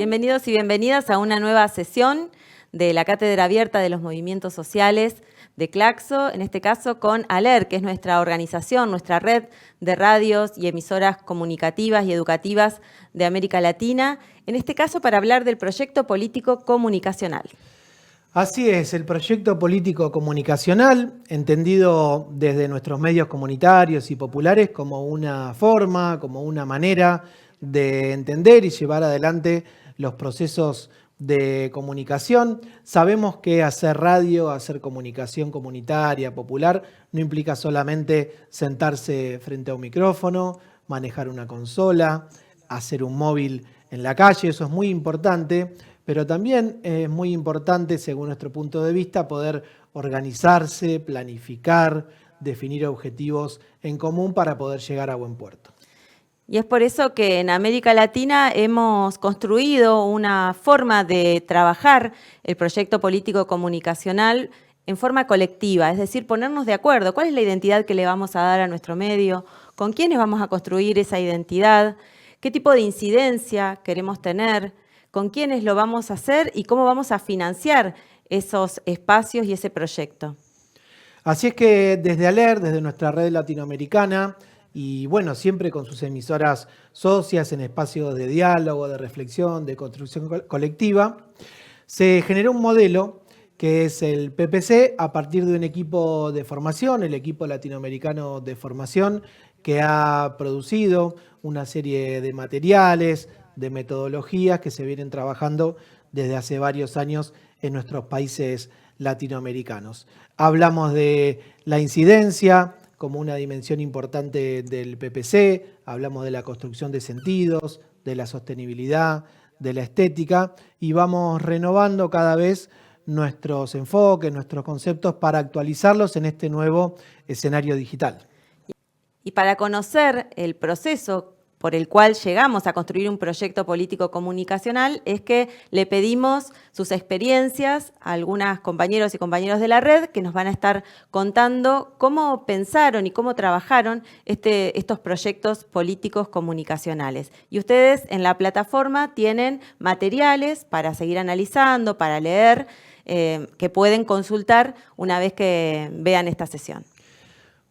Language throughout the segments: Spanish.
Bienvenidos y bienvenidas a una nueva sesión de la Cátedra Abierta de los Movimientos Sociales de Claxo, en este caso con ALER, que es nuestra organización, nuestra red de radios y emisoras comunicativas y educativas de América Latina, en este caso para hablar del proyecto político comunicacional. Así es, el proyecto político comunicacional, entendido desde nuestros medios comunitarios y populares como una forma, como una manera de entender y llevar adelante los procesos de comunicación. Sabemos que hacer radio, hacer comunicación comunitaria, popular, no implica solamente sentarse frente a un micrófono, manejar una consola, hacer un móvil en la calle, eso es muy importante. Pero también es muy importante, según nuestro punto de vista, poder organizarse, planificar, definir objetivos en común para poder llegar a buen puerto. Y es por eso que en América Latina hemos construido una forma de trabajar el proyecto político comunicacional en forma colectiva, es decir, ponernos de acuerdo. ¿Cuál es la identidad que le vamos a dar a nuestro medio? ¿Con quiénes vamos a construir esa identidad? ¿Qué tipo de incidencia queremos tener? ¿Con quiénes lo vamos a hacer y cómo vamos a financiar esos espacios y ese proyecto? Así es que desde ALER, desde nuestra red latinoamericana, y bueno, siempre con sus emisoras socias en espacios de diálogo, de reflexión, de construcción colectiva, se generó un modelo que es el PPC a partir de un equipo de formación, el equipo latinoamericano de formación, que ha producido una serie de materiales, de metodologías que se vienen trabajando desde hace varios años en nuestros países latinoamericanos. Hablamos de la incidencia como una dimensión importante del PPC, hablamos de la construcción de sentidos, de la sostenibilidad, de la estética, y vamos renovando cada vez nuestros enfoques, nuestros conceptos para actualizarlos en este nuevo escenario digital. Y para conocer el proceso por el cual llegamos a construir un proyecto político comunicacional, es que le pedimos sus experiencias a algunas compañeros y compañeros de la red que nos van a estar contando cómo pensaron y cómo trabajaron estos proyectos políticos comunicacionales. Y ustedes en la plataforma tienen materiales para seguir analizando, para leer, que pueden consultar una vez que vean esta sesión.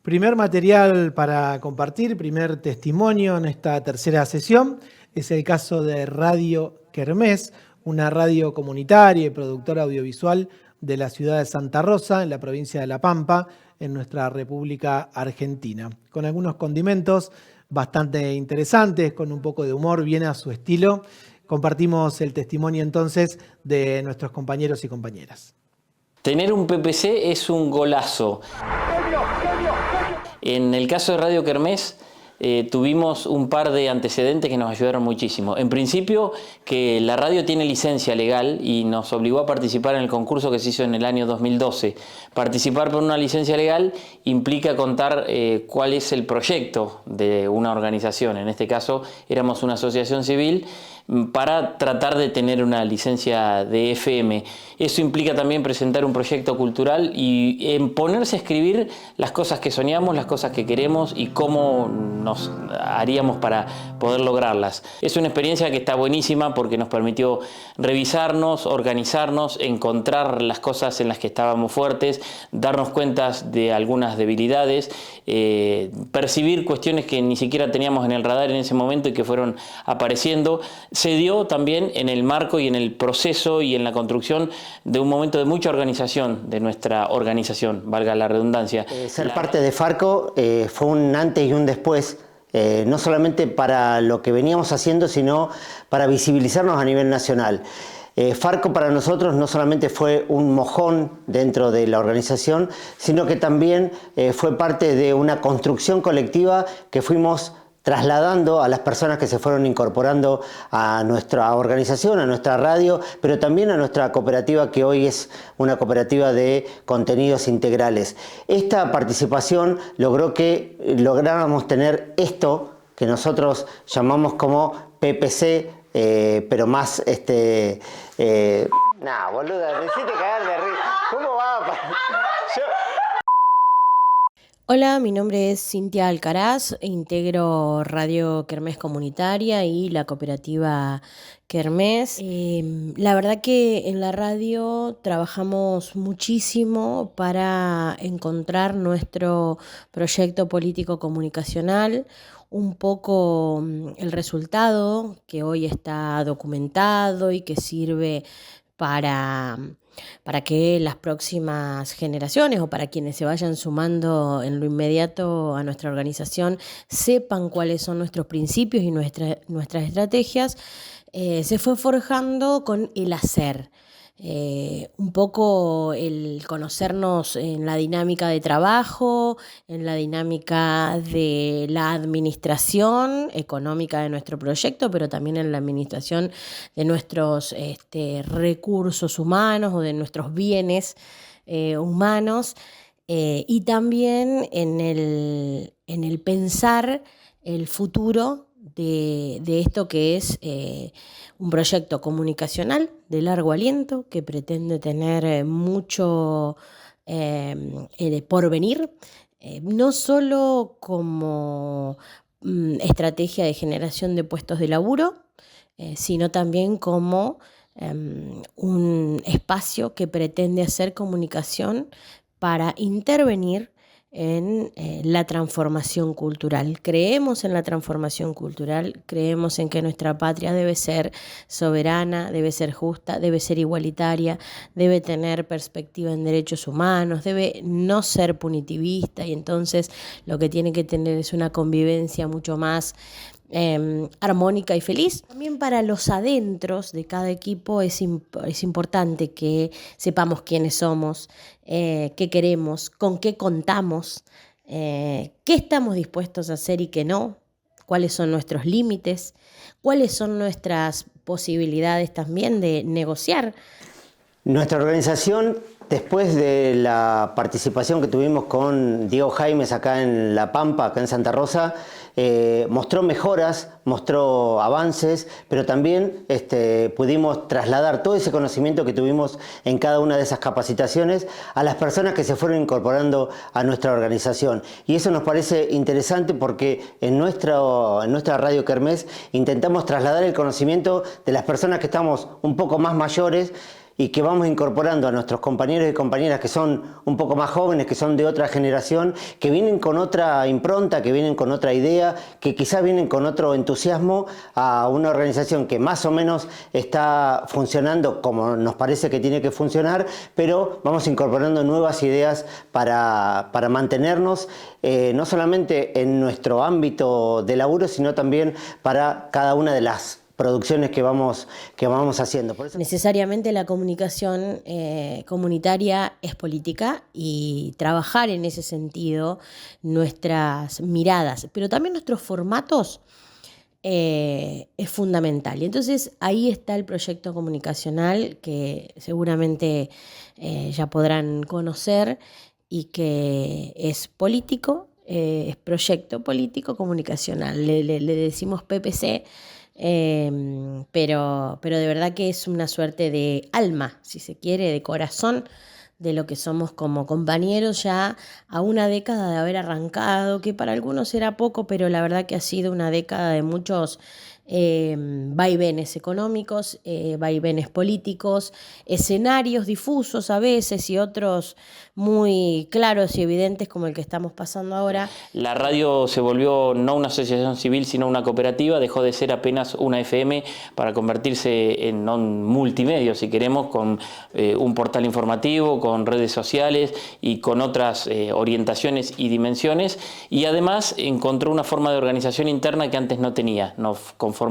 Primer material para compartir, primer testimonio en esta tercera sesión, es el caso de Radio Kermés, una radio comunitaria y productora audiovisual de la ciudad de Santa Rosa, en la provincia de La Pampa, en nuestra República Argentina. Con algunos condimentos bastante interesantes, con un poco de humor, bien a su estilo. Compartimos el testimonio entonces de nuestros compañeros y compañeras. Tener un PPC es un golazo. En el caso de Radio Kermés tuvimos un par de antecedentes que nos ayudaron muchísimo. En principio, que la radio tiene licencia legal y nos obligó a participar en el concurso que se hizo en el año 2012. Participar por una licencia legal implica contar cuál es el proyecto de una organización. En este caso, éramos una asociación civil para tratar de tener una licencia de FM. Eso implica también presentar un proyecto cultural y ponerse a escribir las cosas que soñamos, las cosas que queremos y cómo nos haríamos para poder lograrlas. Es una experiencia que está buenísima porque nos permitió revisarnos, organizarnos, encontrar las cosas en las que estábamos fuertes, darnos cuenta de algunas debilidades, percibir cuestiones que ni siquiera teníamos en el radar en ese momento y que fueron apareciendo. Se dio también en el marco y en el proceso y en la construcción de un momento de mucha organización de nuestra organización, valga la redundancia. Ser parte de Farco fue un antes y un después, no solamente para lo que veníamos haciendo, sino para visibilizarnos a nivel nacional. Farco para nosotros no solamente fue un mojón dentro de la organización, sino que también fue parte de una construcción colectiva que fuimos trasladando a las personas que se fueron incorporando a nuestra organización, a nuestra radio, pero también a nuestra cooperativa, que hoy es una cooperativa de contenidos integrales. Esta participación logró que lográramos tener esto que nosotros llamamos como PPC, pero más nah, boluda, me hiciste cagar de risa. ¿Cómo va? Hola, mi nombre es Cintia Alcaraz, integro Radio Kermés Comunitaria y la cooperativa Kermés. La verdad que en la radio trabajamos muchísimo para encontrar nuestro proyecto político comunicacional, un poco el resultado que hoy está documentado y que sirve para que las próximas generaciones o para quienes se vayan sumando en lo inmediato a nuestra organización sepan cuáles son nuestros principios y nuestras estrategias, se fue forjando con el hacer. Un poco el conocernos en la dinámica de trabajo, en la dinámica de la administración económica de nuestro proyecto, pero también en la administración de nuestros recursos humanos o de nuestros bienes humanos, y también en el pensar el futuro de esto que es un proyecto comunicacional de largo aliento que pretende tener mucho porvenir, no solo como estrategia de generación de puestos de laburo, sino también como un espacio que pretende hacer comunicación para intervenir en la transformación cultural. Creemos en la transformación cultural, creemos en que nuestra patria debe ser soberana, debe ser justa, debe ser igualitaria, debe tener perspectiva en derechos humanos, debe no ser punitivista, y entonces lo que tiene que tener es una convivencia mucho más armónica y feliz. También para los adentros de cada equipo es importante que sepamos quiénes somos, qué queremos, con qué contamos, qué estamos dispuestos a hacer y qué no, cuáles son nuestros límites, cuáles son nuestras posibilidades también de negociar. Nuestra organización, después de la participación que tuvimos con Diego Jaimes acá en La Pampa, acá en Santa Rosa, mostró mejoras, mostró avances, pero también pudimos trasladar todo ese conocimiento que tuvimos en cada una de esas capacitaciones a las personas que se fueron incorporando a nuestra organización. Y eso nos parece interesante porque en nuestra Radio Kermés intentamos trasladar el conocimiento de las personas que estamos un poco más mayores y que vamos incorporando a nuestros compañeros y compañeras que son un poco más jóvenes, que son de otra generación, que vienen con otra impronta, que vienen con otra idea, que quizás vienen con otro entusiasmo a una organización que más o menos está funcionando como nos parece que tiene que funcionar, pero vamos incorporando nuevas ideas para mantenernos no solamente en nuestro ámbito de laburo, sino también para cada una de las producciones que vamos haciendo. Por eso... Necesariamente la comunicación comunitaria es política, y trabajar en ese sentido nuestras miradas, pero también nuestros formatos es fundamental. Y entonces ahí está el proyecto comunicacional que seguramente ya podrán conocer y que es político, es proyecto político comunicacional. Le decimos PPC. Pero de verdad que es una suerte de alma, si se quiere, de corazón de lo que somos como compañeros, ya a una década de haber arrancado, que para algunos era poco, pero la verdad que ha sido una década de muchos vaivenes económicos, vaivenes políticos, escenarios difusos a veces y otros muy claros y evidentes como el que estamos pasando ahora. La radio se volvió no una asociación civil, sino una cooperativa, dejó de ser apenas una FM para convertirse en un multimedio, si queremos, con un portal informativo, con redes sociales y con otras orientaciones y dimensiones, y además encontró una forma de organización interna que antes no tenía. Nos conformamos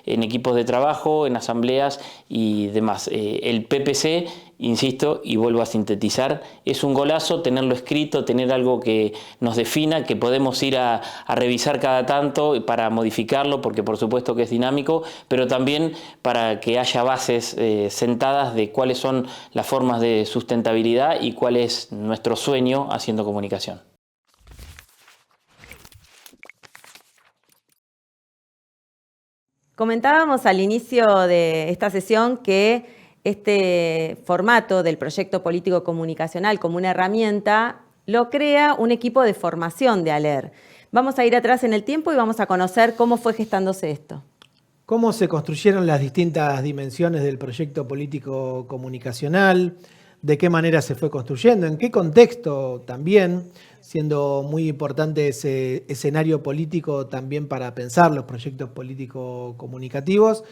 en equipos de trabajo, en asambleas y demás. El PPC, insisto y vuelvo a sintetizar, es un golazo tenerlo escrito, tener algo que nos defina, que podemos ir a revisar cada tanto para modificarlo, porque por supuesto que es dinámico, pero también para que haya bases sentadas de cuáles son las formas de sustentabilidad y cuál es nuestro sueño haciendo comunicación. Comentábamos al inicio de esta sesión que este formato del proyecto político comunicacional como una herramienta lo crea un equipo de formación de ALER. Vamos a ir atrás en el tiempo y vamos a conocer cómo fue gestándose esto. ¿Cómo se construyeron las distintas dimensiones del proyecto político comunicacional? ¿De qué manera se fue construyendo? ¿En qué contexto también? Siendo muy importante ese escenario político también para pensar los proyectos políticos comunicativos.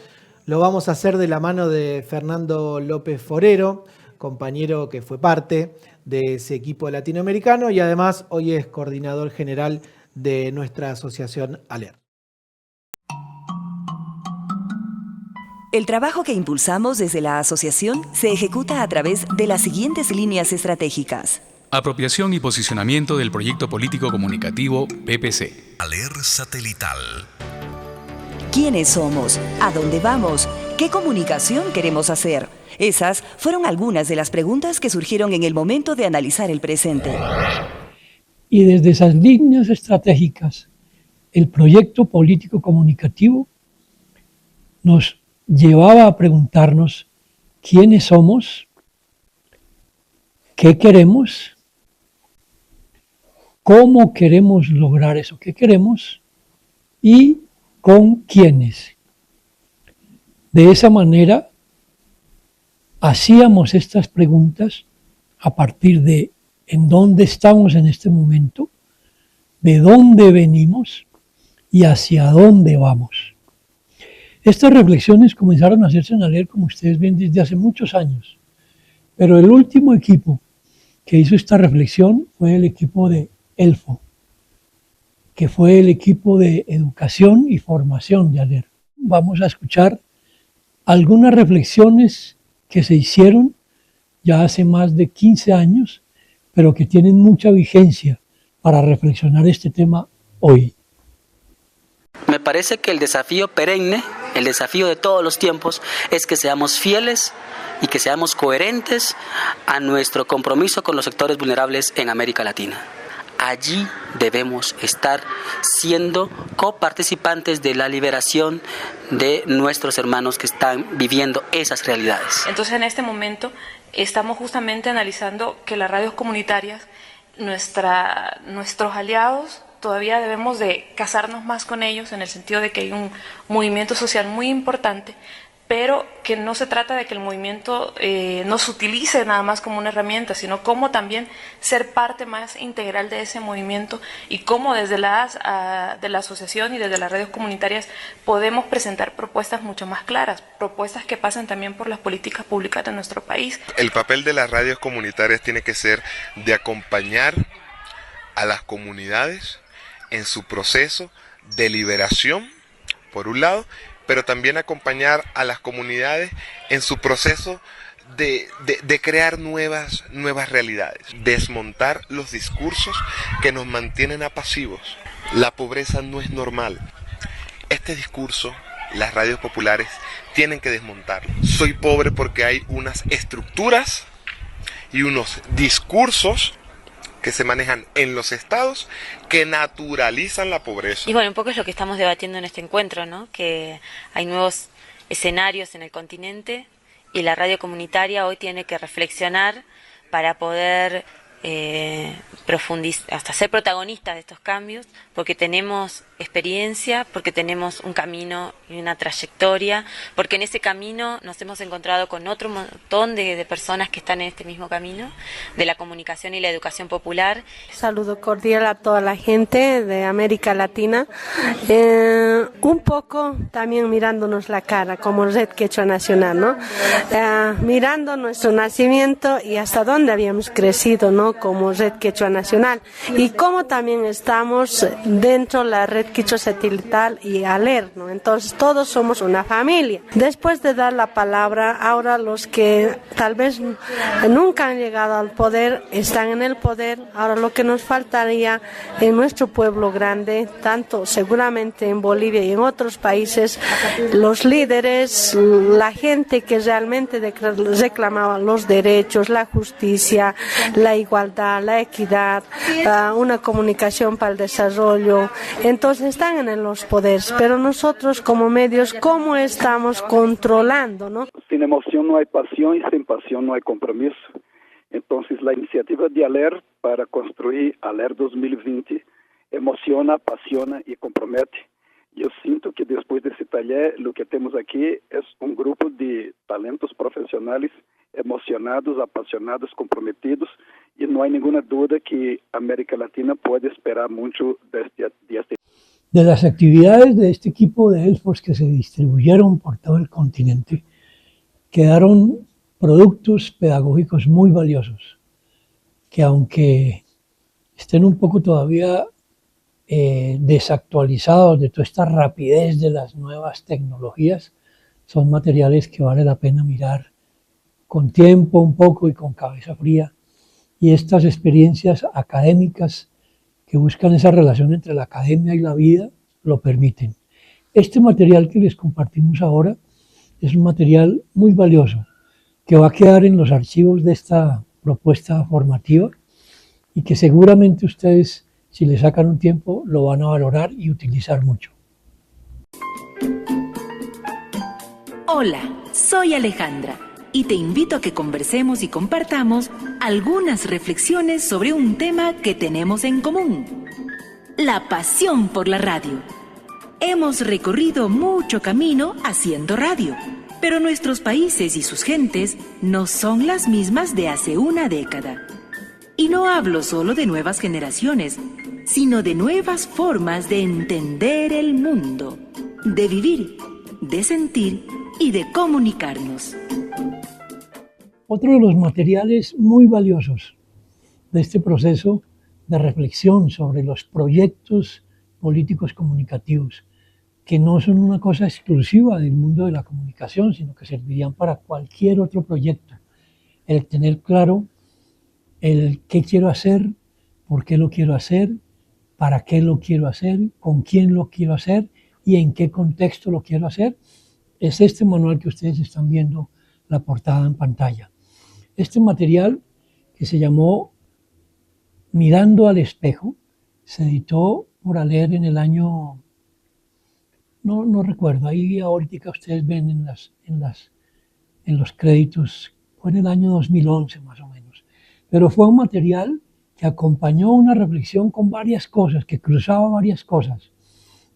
Lo vamos a hacer de la mano de Fernando López Forero, compañero que fue parte de ese equipo latinoamericano y además hoy es coordinador general de nuestra asociación ALER. El trabajo que impulsamos desde la asociación se ejecuta a través de las siguientes líneas estratégicas. Apropiación y posicionamiento del proyecto político comunicativo PPC. ALER satelital. ¿Quiénes somos? ¿A dónde vamos? ¿Qué comunicación queremos hacer? Esas fueron algunas de las preguntas que surgieron en el momento de analizar el presente. Y desde esas líneas estratégicas, el proyecto político comunicativo nos llevaba a preguntarnos quiénes somos, qué queremos, cómo queremos lograr eso que queremos y con quiénes. De esa manera, hacíamos estas preguntas a partir de en dónde estamos en este momento, de dónde venimos y hacia dónde vamos. Estas reflexiones comenzaron a hacerse en ALER, como ustedes ven, desde hace muchos años. Pero el último equipo que hizo esta reflexión fue el equipo de ELFO, que fue el equipo de educación y formación de ALER. Vamos a escuchar algunas reflexiones que se hicieron ya hace más de 15 años, pero que tienen mucha vigencia para reflexionar este tema hoy. Me parece que el desafío perenne, el desafío de todos los tiempos, es que seamos fieles y que seamos coherentes a nuestro compromiso con los sectores vulnerables en América Latina. Allí debemos estar siendo coparticipantes de la liberación de nuestros hermanos que están viviendo esas realidades. Entonces, en este momento estamos justamente analizando que las radios comunitarias, nuestros aliados, todavía debemos de casarnos más con ellos en el sentido de que hay un movimiento social muy importante, pero que no se trata de que el movimiento no se utilice nada más como una herramienta, sino cómo también ser parte más integral de ese movimiento y cómo desde de la asociación y desde las radios comunitarias podemos presentar propuestas mucho más claras, propuestas que pasen también por las políticas públicas de nuestro país. El papel de las radios comunitarias tiene que ser de acompañar a las comunidades en su proceso de liberación, por un lado, pero también acompañar a las comunidades en su proceso de crear nuevas realidades, desmontar los discursos que nos mantienen apacivos. La pobreza no es normal. Este discurso, las radios populares tienen que desmontarlo. Soy pobre porque hay unas estructuras y unos discursos que se manejan en los estados que naturalizan la pobreza. Y bueno, un poco es lo que estamos debatiendo en este encuentro, ¿no? Que hay nuevos escenarios en el continente y la radio comunitaria hoy tiene que reflexionar para poder profundizar, hasta ser protagonistas de estos cambios, porque tenemos experiencia, porque tenemos un camino y una trayectoria, porque en ese camino nos hemos encontrado con otro montón de personas que están en este mismo camino, de la comunicación y la educación popular. Saludo cordial a toda la gente de América Latina, un poco también mirándonos la cara como Red Quechua Nacional, ¿no? Mirando nuestro nacimiento y hasta dónde habíamos crecido, ¿no? Como Red Quechua Nacional y cómo también estamos dentro de la Red Quechua Satelital y ALER, ¿no? Entonces todos somos una familia. Después de dar la palabra, ahora los que tal vez nunca han llegado al poder están en el poder. Ahora lo que nos faltaría en nuestro pueblo grande, tanto seguramente en Bolivia y en otros países, los líderes, la gente que realmente reclamaba los derechos, la justicia, la igualdad, la equidad, una comunicación para el desarrollo. Entonces están en los poderes, pero nosotros como medios, ¿cómo estamos controlando, no? Sin emoción no hay pasión y sin pasión no hay compromiso. Entonces, la iniciativa de ALER para construir ALER 2020 emociona, apasiona y compromete. Yo siento que después de ese taller, lo que tenemos aquí es un grupo de talentos profesionales emocionados, apasionados, comprometidos, y no hay ninguna duda que América Latina puede esperar mucho de este. De las actividades de este equipo de elfos que se distribuyeron por todo el continente, quedaron productos pedagógicos muy valiosos, que aunque estén un poco todavía desactualizados de toda esta rapidez de las nuevas tecnologías, son materiales que vale la pena mirar con tiempo un poco y con cabeza fría, y estas experiencias académicas que buscan esa relación entre la academia y la vida lo permiten. Este material que les compartimos ahora es un material muy valioso que va a quedar en los archivos de esta propuesta formativa y que seguramente ustedes, si le sacan un tiempo, lo van a valorar y utilizar mucho. Hola, soy Alejandra y te invito a que conversemos y compartamos algunas reflexiones sobre un tema que tenemos en común: la pasión por la radio. Hemos recorrido mucho camino haciendo radio, pero nuestros países y sus gentes no son las mismas de hace una década. Y no hablo solo de nuevas generaciones, sino de nuevas formas de entender el mundo, de vivir, de sentir y de comunicarnos. Otro de los materiales muy valiosos de este proceso de reflexión sobre los proyectos políticos comunicativos, que no son una cosa exclusiva del mundo de la comunicación, sino que servirían para cualquier otro proyecto. El tener claro el qué quiero hacer, por qué lo quiero hacer, para qué lo quiero hacer, con quién lo quiero hacer y en qué contexto lo quiero hacer, es este manual que ustedes están viendo la portada en pantalla. Este material, que se llamó Mirando al espejo, se editó por ALER en el año, no recuerdo, ahí ahorita ustedes ven en los créditos, fue en el año 2011 más o menos. Pero fue un material que acompañó una reflexión con varias cosas, que cruzaba varias cosas,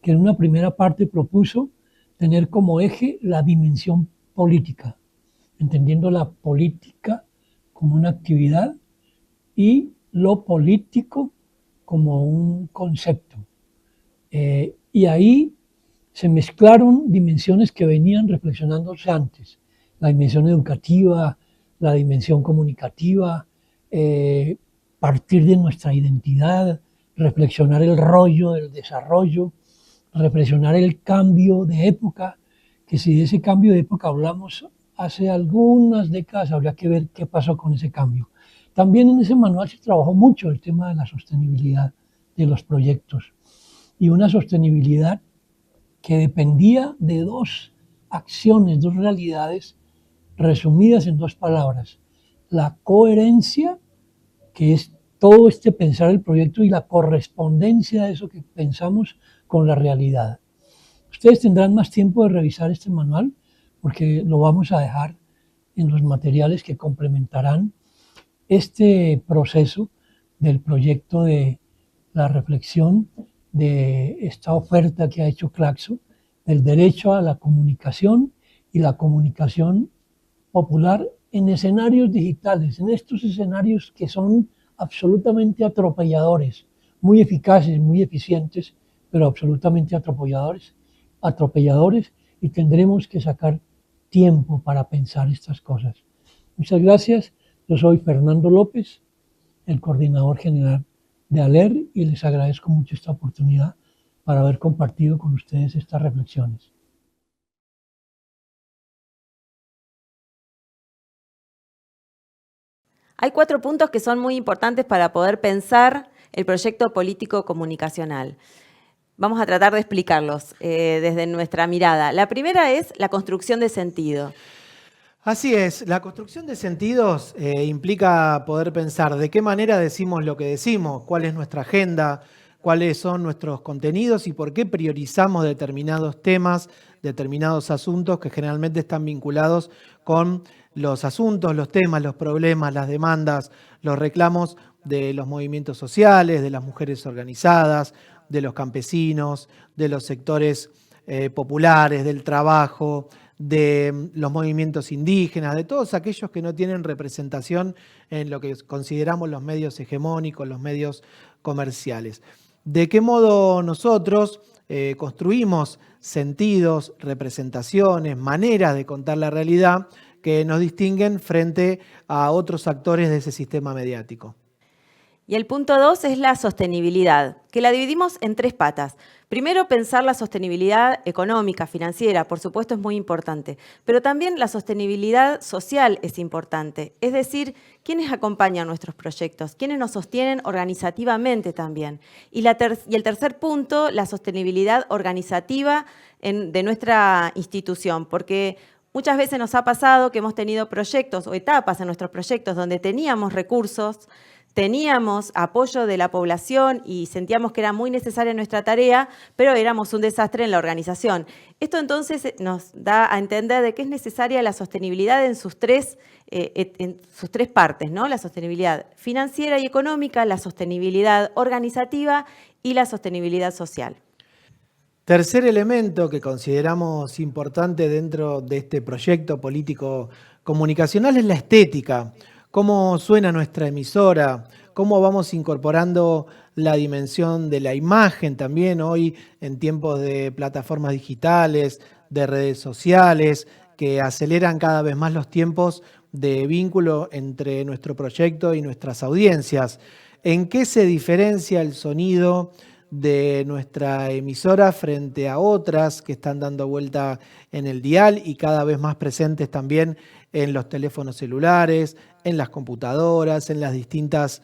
que en una primera parte propuso tener como eje la dimensión política, entendiendo la política como una actividad y lo político como un concepto. Y ahí se mezclaron dimensiones que venían reflexionándose antes: la dimensión educativa, la dimensión comunicativa, partir de nuestra identidad, reflexionar el rollo del desarrollo, reflexionar el cambio de época, que si de ese cambio de época hablamos hace algunas décadas, habría que ver qué pasó con ese cambio. También en ese manual se trabajó mucho el tema de la sostenibilidad de los proyectos, y una sostenibilidad que dependía de dos acciones, dos realidades resumidas en dos palabras: la coherencia, que es todo este pensar el proyecto, y la correspondencia de eso que pensamos con la realidad. Ustedes tendrán más tiempo de revisar este manual porque lo vamos a dejar en los materiales que complementarán este proceso del proyecto de la reflexión de esta oferta que ha hecho Claxo, del derecho a la comunicación y la comunicación popular en escenarios digitales, en estos escenarios que son absolutamente atropelladores, muy eficaces, muy eficientes, pero absolutamente atropelladores, y tendremos que sacar tiempo para pensar estas cosas. Muchas gracias. Yo soy Fernando López, el coordinador general de ALER, y les agradezco mucho esta oportunidad para haber compartido con ustedes estas reflexiones. Hay 4 puntos que son muy importantes para poder pensar el proyecto político comunicacional. Vamos a tratar de explicarlos desde nuestra mirada. La primera es la construcción de sentido. Así es, la construcción de sentidos implica poder pensar de qué manera decimos lo que decimos, cuál es nuestra agenda, cuáles son nuestros contenidos y por qué priorizamos determinados temas, determinados asuntos que generalmente están vinculados con los asuntos, los temas, los problemas, las demandas, los reclamos de los movimientos sociales, de las mujeres organizadas, de los campesinos, de los sectores populares, del trabajo, de los movimientos indígenas, de todos aquellos que no tienen representación en lo que consideramos los medios hegemónicos, los medios comerciales. ¿De qué modo nosotros construimos sentidos, representaciones, maneras de contar la realidad que nos distinguen frente a otros actores de ese sistema mediático? Y el punto 2 es la sostenibilidad, que la dividimos en 3 patas. Primero, pensar la sostenibilidad económica, financiera, por supuesto es muy importante, pero también la sostenibilidad social es importante, es decir, quiénes acompañan nuestros proyectos, quiénes nos sostienen organizativamente también. Y el tercer punto, la sostenibilidad organizativa de nuestra institución, porque muchas veces nos ha pasado que hemos tenido proyectos o etapas en nuestros proyectos donde teníamos recursos, teníamos apoyo de la población y sentíamos que era muy necesaria nuestra tarea, pero éramos un desastre en la organización. Esto entonces nos da a entender de que es necesaria la sostenibilidad en sus tres partes, ¿no? La sostenibilidad financiera y económica, la sostenibilidad organizativa y la sostenibilidad social. Tercer elemento que consideramos importante dentro de este proyecto político comunicacional es la estética. Cómo suena nuestra emisora, cómo vamos incorporando la dimensión de la imagen también hoy en tiempos de plataformas digitales, de redes sociales, que aceleran cada vez más los tiempos de vínculo entre nuestro proyecto y nuestras audiencias. ¿En qué se diferencia el sonido de nuestra emisora frente a otras que están dando vuelta en el dial y cada vez más presentes también en los teléfonos celulares, en las computadoras, en las distintas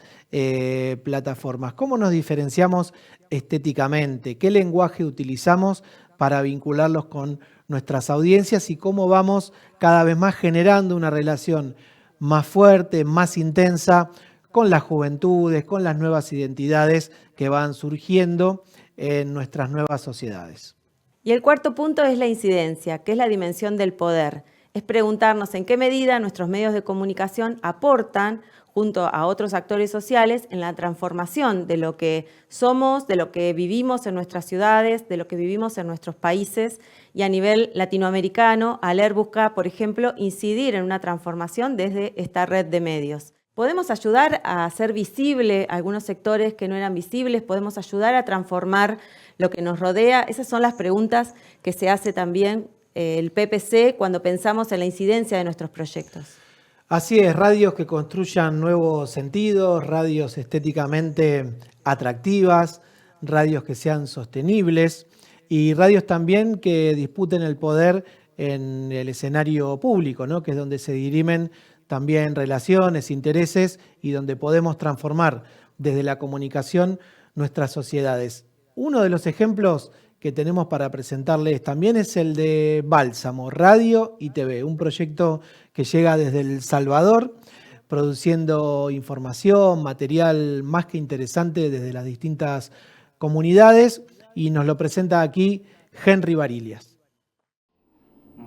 plataformas? ¿Cómo nos diferenciamos estéticamente? ¿Qué lenguaje utilizamos para vincularlos con nuestras audiencias? ¿Y cómo vamos cada vez más generando una relación más fuerte, más intensa con las juventudes, con las nuevas identidades que van surgiendo en nuestras nuevas sociedades? Y el cuarto punto es la incidencia, que es la dimensión del poder. Es preguntarnos en qué medida nuestros medios de comunicación aportan, junto a otros actores sociales, en la transformación de lo que somos, de lo que vivimos en nuestras ciudades, de lo que vivimos en nuestros países. Y a nivel latinoamericano, ALER busca, por ejemplo, incidir en una transformación desde esta red de medios. ¿Podemos ayudar a hacer visible algunos sectores que no eran visibles? ¿Podemos ayudar a transformar lo que nos rodea? Esas son las preguntas que se hace también el PPC cuando pensamos en la incidencia de nuestros proyectos. Así es, radios que construyan nuevos sentidos, radios estéticamente atractivas, radios que sean sostenibles y radios también que disputen el poder en el escenario público, ¿no? Que es donde se dirimen también relaciones, intereses y donde podemos transformar desde la comunicación nuestras sociedades. Uno de los ejemplos que tenemos para presentarles también es el de Bálsamo, Radio y TV, un proyecto que llega desde El Salvador, produciendo información, material más que interesante desde las distintas comunidades, y nos lo presenta aquí Henry Varillas.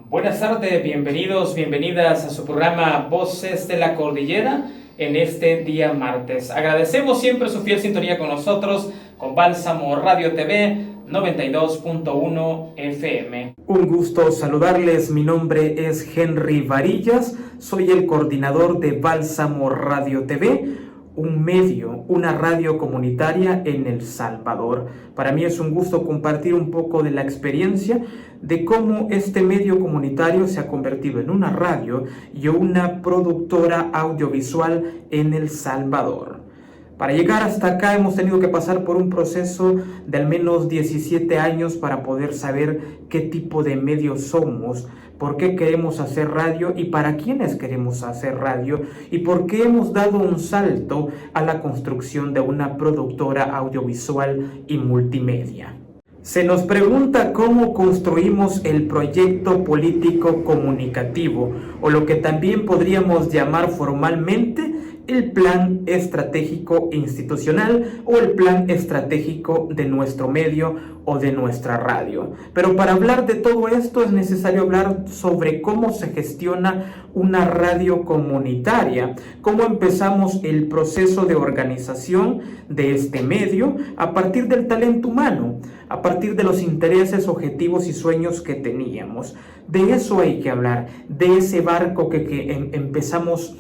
Buenas tardes, bienvenidos, bienvenidas a su programa Voces de la Cordillera en este día martes. Agradecemos siempre su fiel sintonía con nosotros, con Bálsamo Radio TV 92.1 FM. Un gusto saludarles, mi nombre es Henry Varillas, soy el coordinador de Bálsamo Radio TV, un medio, una radio comunitaria en El Salvador. Para mí es un gusto compartir un poco de la experiencia de cómo este medio comunitario se ha convertido en una radio y una productora audiovisual en El Salvador. Para llegar hasta acá hemos tenido que pasar por un proceso de al menos 17 años para poder saber qué tipo de medio somos, por qué queremos hacer radio y para quiénes queremos hacer radio y por qué hemos dado un salto a la construcción de una productora audiovisual y multimedia. Se nos pregunta cómo construimos el proyecto político comunicativo, o lo que también podríamos llamar formalmente el plan estratégico institucional o el plan estratégico de nuestro medio o de nuestra radio. Pero para hablar de todo esto es necesario hablar sobre cómo se gestiona una radio comunitaria, cómo empezamos el proceso de organización de este medio a partir del talento humano, a partir de los intereses, objetivos y sueños que teníamos. De eso hay que hablar, de ese barco que empezamos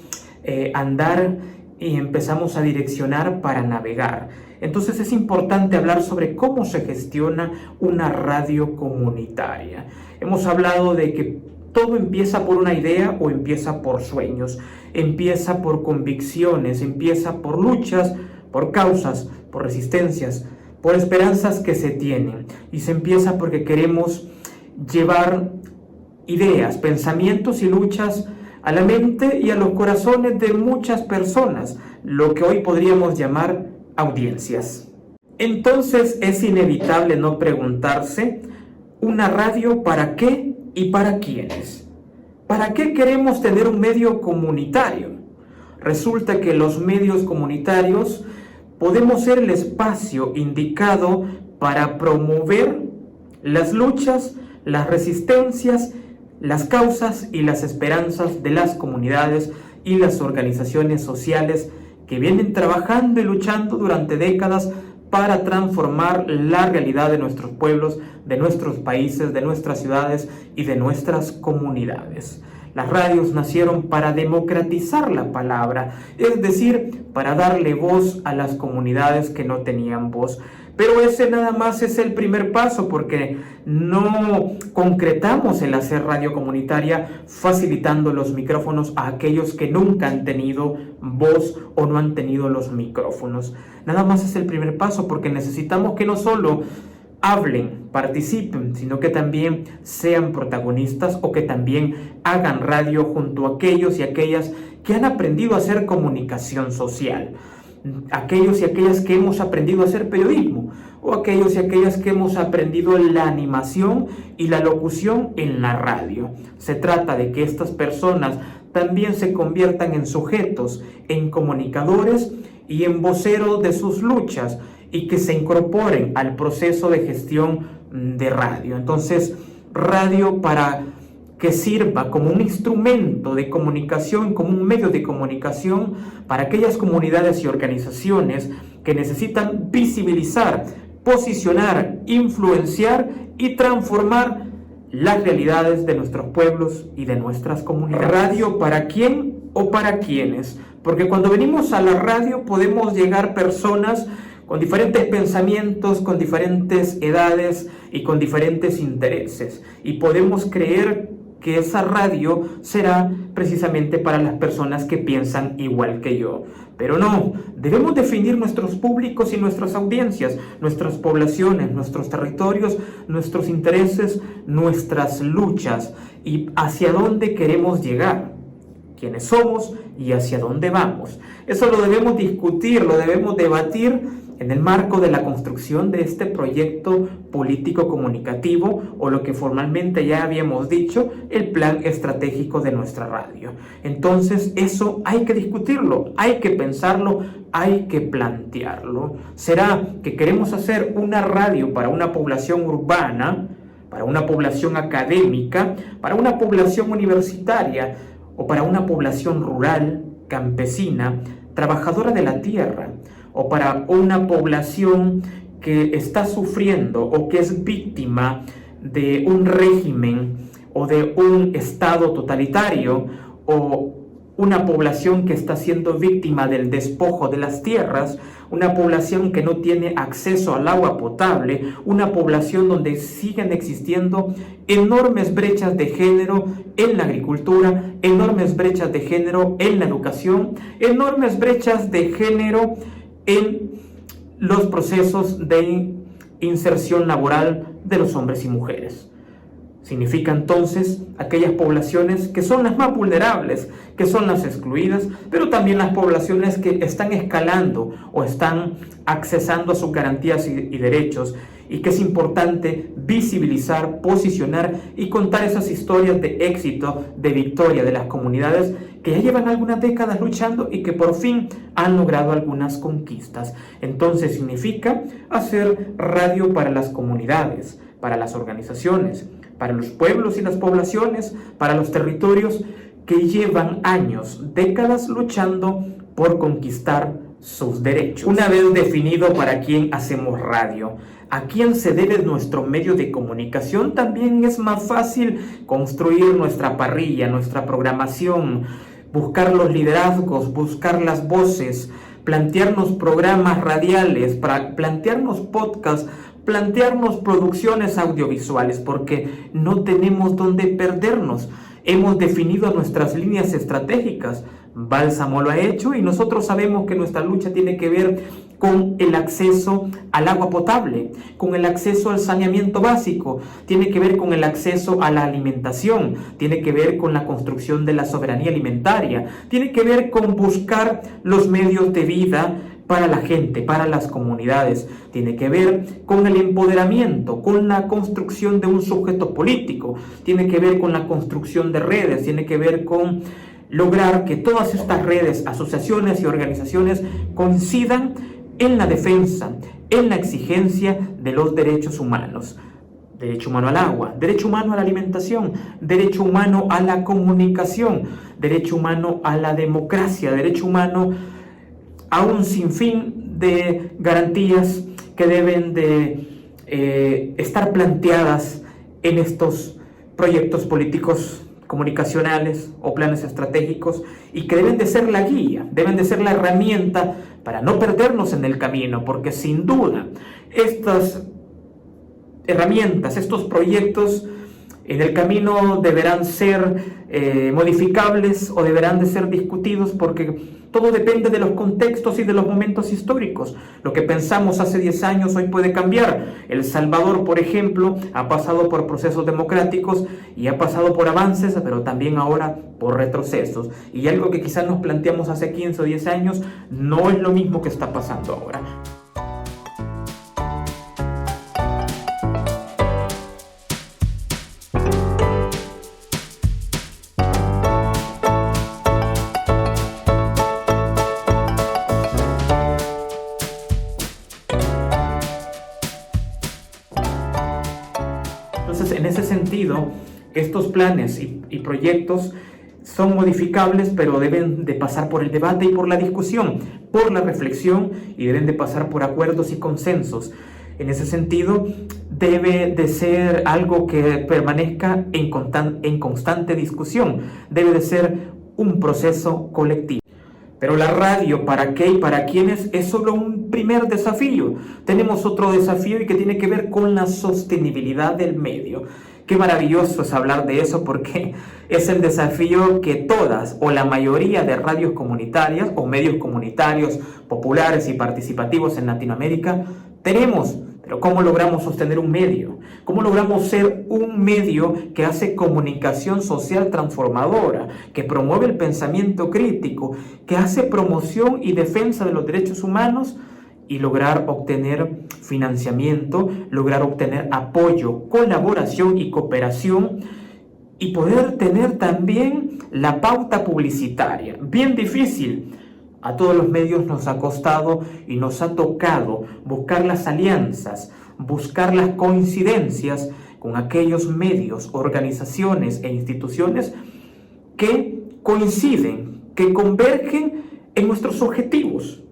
a andar y empezamos a direccionar para navegar. Entonces es importante hablar sobre cómo se gestiona una radio comunitaria. Hemos hablado de que todo empieza por una idea o empieza por sueños, empieza por convicciones, empieza por luchas, por causas, por resistencias, por esperanzas que se tienen. Y se empieza porque queremos llevar ideas, pensamientos y luchas a la mente y a los corazones de muchas personas, lo que hoy podríamos llamar audiencias. Entonces es inevitable no preguntarse, ¿una radio para qué y para quiénes? ¿Para qué queremos tener un medio comunitario? Resulta que los medios comunitarios podemos ser el espacio indicado para promover las luchas, las resistencias, las causas y las esperanzas de las comunidades y las organizaciones sociales que vienen trabajando y luchando durante décadas para transformar la realidad de nuestros pueblos, de nuestros países, de nuestras ciudades y de nuestras comunidades. Las radios nacieron para democratizar la palabra, es decir, para darle voz a las comunidades que no tenían voz. Pero ese nada más es el primer paso, porque no concretamos el hacer radio comunitaria facilitando los micrófonos a aquellos que nunca han tenido voz o no han tenido los micrófonos. Nada más es el primer paso, porque necesitamos que no solo hablen, participen, sino que también sean protagonistas o que también hagan radio junto a aquellos y aquellas que han aprendido a hacer comunicación social. Aquellos y aquellas que hemos aprendido a hacer periodismo, o aquellos y aquellas que hemos aprendido la animación y la locución en la radio. Se trata de que estas personas también se conviertan en sujetos, en comunicadores y en voceros de sus luchas, y que se incorporen al proceso de gestión de radio. Entonces, radio para que sirva como un instrumento de comunicación, como un medio de comunicación para aquellas comunidades y organizaciones que necesitan visibilizar, posicionar, influenciar y transformar las realidades de nuestros pueblos y de nuestras comunidades. ¿Radio para quién o para quiénes? Porque cuando venimos a la radio podemos llegar personas con diferentes pensamientos, con diferentes edades y con diferentes intereses. Y podemos creer que esa radio será precisamente para las personas que piensan igual que yo. Pero no, debemos definir nuestros públicos y nuestras audiencias, nuestras poblaciones, nuestros territorios, nuestros intereses, nuestras luchas y hacia dónde queremos llegar, quiénes somos y hacia dónde vamos. Eso lo debemos discutir, lo debemos debatir en el marco de la construcción de este proyecto político comunicativo, o lo que formalmente ya habíamos dicho, el plan estratégico de nuestra radio. Entonces eso hay que discutirlo, hay que pensarlo, hay que plantearlo. ¿Será que queremos hacer una radio para una población urbana, para una población académica, para una población universitaria o para una población rural, campesina, trabajadora de la tierra, o para una población que está sufriendo o que es víctima de un régimen o de un estado totalitario, o una población que está siendo víctima del despojo de las tierras, una población que no tiene acceso al agua potable, una población donde siguen existiendo enormes brechas de género en la agricultura, enormes brechas de género en la educación, enormes brechas de género en los procesos de inserción laboral de los hombres y mujeres. Significa entonces aquellas poblaciones que son las más vulnerables, que son las excluidas, pero también las poblaciones que están escalando o están accesando a sus garantías y derechos, y que es importante visibilizar, posicionar y contar esas historias de éxito, de victoria de las comunidades que ya llevan algunas décadas luchando y que por fin han logrado algunas conquistas. Entonces significa hacer radio para las comunidades, para las organizaciones, para los pueblos y las poblaciones, para los territorios que llevan años, décadas luchando por conquistar sus derechos. Una vez definido para quién hacemos radio, a quién se debe nuestro medio de comunicación, también es más fácil construir nuestra parrilla, nuestra programación, buscar los liderazgos, buscar las voces, plantearnos programas radiales, plantearnos podcasts, plantearnos producciones audiovisuales, porque no tenemos dónde perdernos. Hemos definido nuestras líneas estratégicas. Bálsamo lo ha hecho y nosotros sabemos que nuestra lucha tiene que ver con el acceso al agua potable, con el acceso al saneamiento básico, tiene que ver con el acceso a la alimentación, tiene que ver con la construcción de la soberanía alimentaria, tiene que ver con buscar los medios de vida para la gente, para las comunidades, tiene que ver con el empoderamiento, con la construcción de un sujeto político, tiene que ver con la construcción de redes, tiene que ver con lograr que todas estas redes, asociaciones y organizaciones coincidan en la defensa, en la exigencia de los derechos humanos. Derecho humano al agua, derecho humano a la alimentación, derecho humano a la comunicación, derecho humano a la democracia, derecho humano a un sinfín de garantías que deben de estar planteadas en estos proyectos políticos comunicacionales o planes estratégicos, y que deben de ser la guía, deben de ser la herramienta para no perdernos en el camino, porque sin duda estas herramientas, estos proyectos en el camino deberán ser modificables o deberán de ser discutidos, porque todo depende de los contextos y de los momentos históricos. Lo que pensamos hace 10 años hoy puede cambiar. El Salvador, por ejemplo, ha pasado por procesos democráticos y ha pasado por avances, pero también ahora por retrocesos. Y algo que quizás nos planteamos hace 15 o 10 años no es lo mismo que está pasando ahora. Entonces, en ese sentido, estos planes y proyectos son modificables, pero deben de pasar por el debate y por la discusión, por la reflexión, y deben de pasar por acuerdos y consensos. En ese sentido, debe de ser algo que permanezca en constante discusión, debe de ser un proceso colectivo. Pero la radio, ¿para qué y para quiénes? Es solo un primer desafío. Tenemos otro desafío y que tiene que ver con la sostenibilidad del medio. Qué maravilloso es hablar de eso, porque es el desafío que todas o la mayoría de radios comunitarias o medios comunitarios populares y participativos en Latinoamérica tenemos. Pero ¿cómo logramos sostener un medio? ¿Cómo logramos ser un medio que hace comunicación social transformadora, que promueve el pensamiento crítico, que hace promoción y defensa de los derechos humanos, y lograr obtener financiamiento, lograr obtener apoyo, colaboración y cooperación, y poder tener también la pauta publicitaria? Bien difícil. A todos los medios nos ha costado y nos ha tocado buscar las alianzas, buscar las coincidencias con aquellos medios, organizaciones e instituciones que coinciden, que convergen en nuestros objetivos,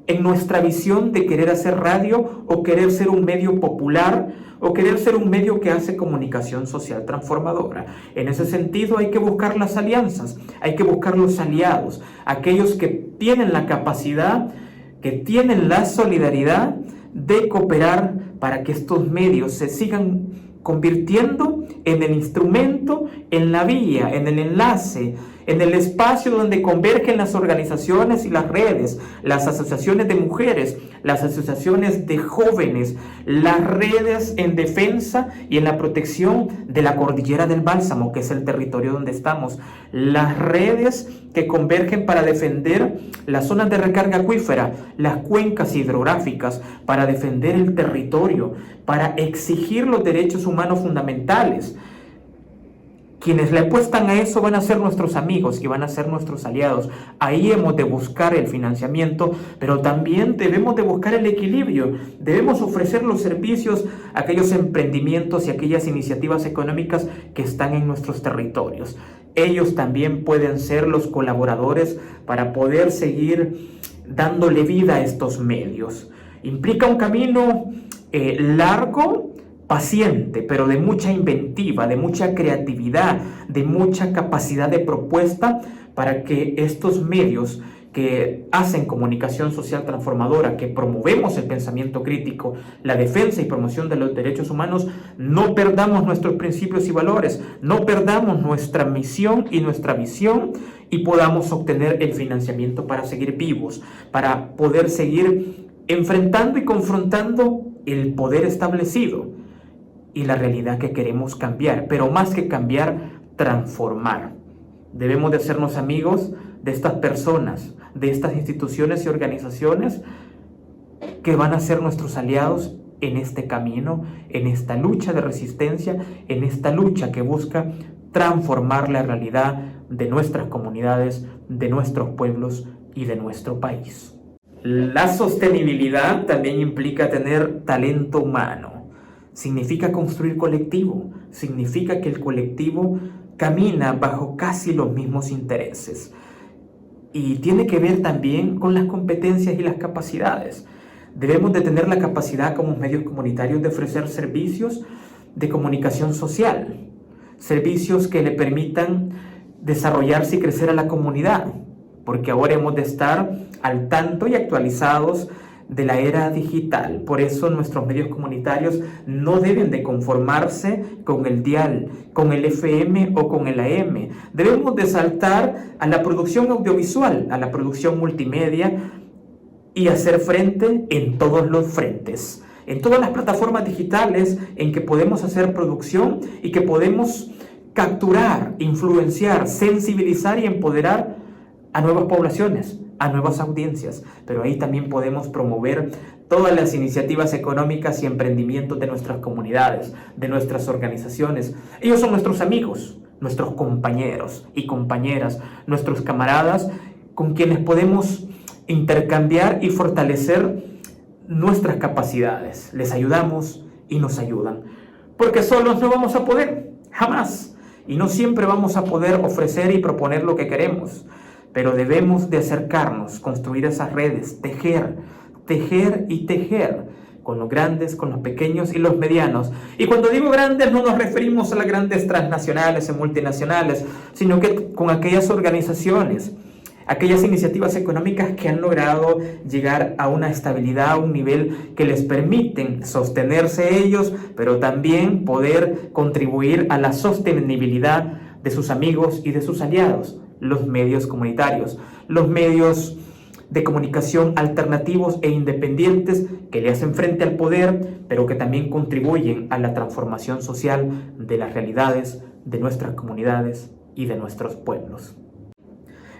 en nuestra visión de querer hacer radio o querer ser un medio popular o querer ser un medio que hace comunicación social transformadora. En ese sentido hay que buscar las alianzas, hay que buscar los aliados, aquellos que tienen la capacidad, que tienen la solidaridad de cooperar para que estos medios se sigan convirtiendo en el instrumento, en la vía, en el enlace, en el espacio donde convergen las organizaciones y las redes, las asociaciones de mujeres, las asociaciones de jóvenes, las redes en defensa y en la protección de la cordillera del Bálsamo, que es el territorio donde estamos, las redes que convergen para defender las zonas de recarga acuífera, las cuencas hidrográficas, para defender el territorio, para exigir los derechos humanos fundamentales. Quienes le apuestan a eso van a ser nuestros amigos y van a ser nuestros aliados. Ahí hemos de buscar el financiamiento, pero también debemos de buscar el equilibrio. Debemos ofrecer los servicios a aquellos emprendimientos y aquellas iniciativas económicas que están en nuestros territorios. Ellos también pueden ser los colaboradores para poder seguir dándole vida a estos medios. Implica un camino largo, paciente, pero de mucha inventiva, de mucha creatividad, de mucha capacidad de propuesta para que estos medios que hacen comunicación social transformadora, que promovemos el pensamiento crítico, la defensa y promoción de los derechos humanos, no perdamos nuestros principios y valores, no perdamos nuestra misión y nuestra visión y podamos obtener el financiamiento para seguir vivos, para poder seguir enfrentando y confrontando el poder establecido y la realidad que queremos cambiar, pero más que cambiar, transformar. Debemos de hacernos amigos de estas personas, de estas instituciones y organizaciones que van a ser nuestros aliados en este camino, en esta lucha de resistencia, en esta lucha que busca transformar la realidad de nuestras comunidades, de nuestros pueblos y de nuestro país. La sostenibilidad también implica tener talento humano. Significa construir colectivo, significa que el colectivo camina bajo casi los mismos intereses. Y tiene que ver también con las competencias y las capacidades. Debemos de tener la capacidad como medios comunitarios de ofrecer servicios de comunicación social, servicios que le permitan desarrollarse y crecer a la comunidad, porque ahora hemos de estar al tanto y actualizados de la era digital. Por eso nuestros medios comunitarios no deben de conformarse con el dial, con el FM o con el AM. Debemos de saltar a la producción audiovisual, a la producción multimedia y hacer frente en todos los frentes, en todas las plataformas digitales en que podemos hacer producción y que podemos capturar, influenciar, sensibilizar y empoderar a nuevas poblaciones, a nuevas audiencias, pero ahí también podemos promover todas las iniciativas económicas y emprendimientos de nuestras comunidades, de nuestras organizaciones. Ellos son nuestros amigos, nuestros compañeros y compañeras, nuestros camaradas con quienes podemos intercambiar y fortalecer nuestras capacidades. Les ayudamos y nos ayudan, porque solos no vamos a poder, jamás, y no siempre vamos a poder ofrecer y proponer lo que queremos. Pero debemos de acercarnos, construir esas redes, tejer y tejer con los grandes, con los pequeños y los medianos. Y cuando digo grandes no nos referimos a las grandes transnacionales y multinacionales, sino que con aquellas organizaciones, aquellas iniciativas económicas que han logrado llegar a una estabilidad, a un nivel que les permiten sostenerse ellos, pero también poder contribuir a la sostenibilidad de sus amigos y de sus aliados. Los medios comunitarios, los medios de comunicación alternativos e independientes que le hacen frente al poder, pero que también contribuyen a la transformación social de las realidades de nuestras comunidades y de nuestros pueblos.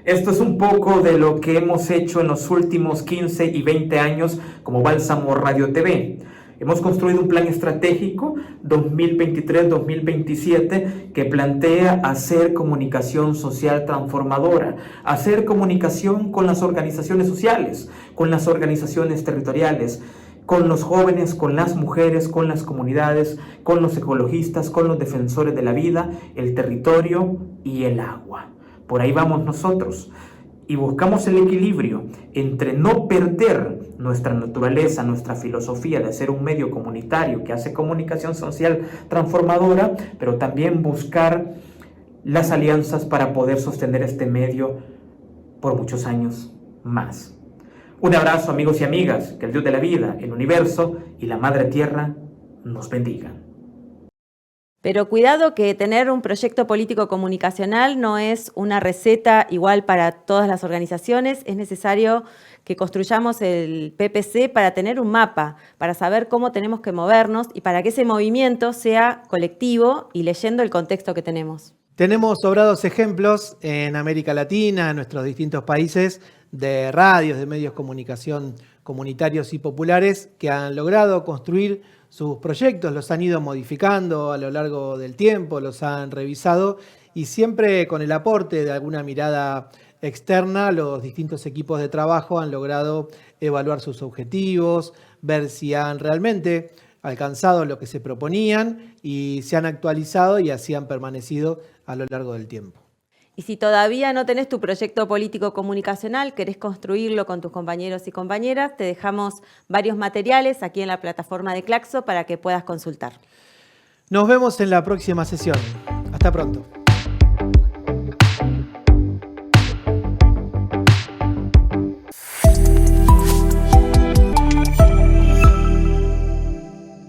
Esto es un poco de lo que hemos hecho en los últimos 15 y 20 años como Bálsamo Radio TV. Hemos construido un plan estratégico 2023-2027 que plantea hacer comunicación social transformadora, hacer comunicación con las organizaciones sociales, con las organizaciones territoriales, con los jóvenes, con las mujeres, con las comunidades, con los ecologistas, con los defensores de la vida, el territorio y el agua. Por ahí vamos nosotros. Y buscamos el equilibrio entre no perder nuestra naturaleza, nuestra filosofía de ser un medio comunitario que hace comunicación social transformadora, pero también buscar las alianzas para poder sostener este medio por muchos años más. Un abrazo, amigos y amigas, que el Dios de la vida, el universo y la Madre Tierra nos bendigan. Pero cuidado que tener un proyecto político comunicacional no es una receta igual para todas las organizaciones. Es necesario que construyamos el PPC para tener un mapa, para saber cómo tenemos que movernos y para que ese movimiento sea colectivo y leyendo el contexto que tenemos. Tenemos sobrados ejemplos en América Latina, en nuestros distintos países, de radios, de medios de comunicación comunitarios y populares que han logrado construir sus proyectos, los han ido modificando a lo largo del tiempo, los han revisado y siempre con el aporte de alguna mirada externa, los distintos equipos de trabajo han logrado evaluar sus objetivos, ver si han realmente alcanzado lo que se proponían y se han actualizado y así han permanecido a lo largo del tiempo. Y si todavía no tenés tu proyecto político comunicacional, querés construirlo con tus compañeros y compañeras, te dejamos varios materiales aquí en la plataforma de Claxo para que puedas consultar. Nos vemos en la próxima sesión. Hasta pronto.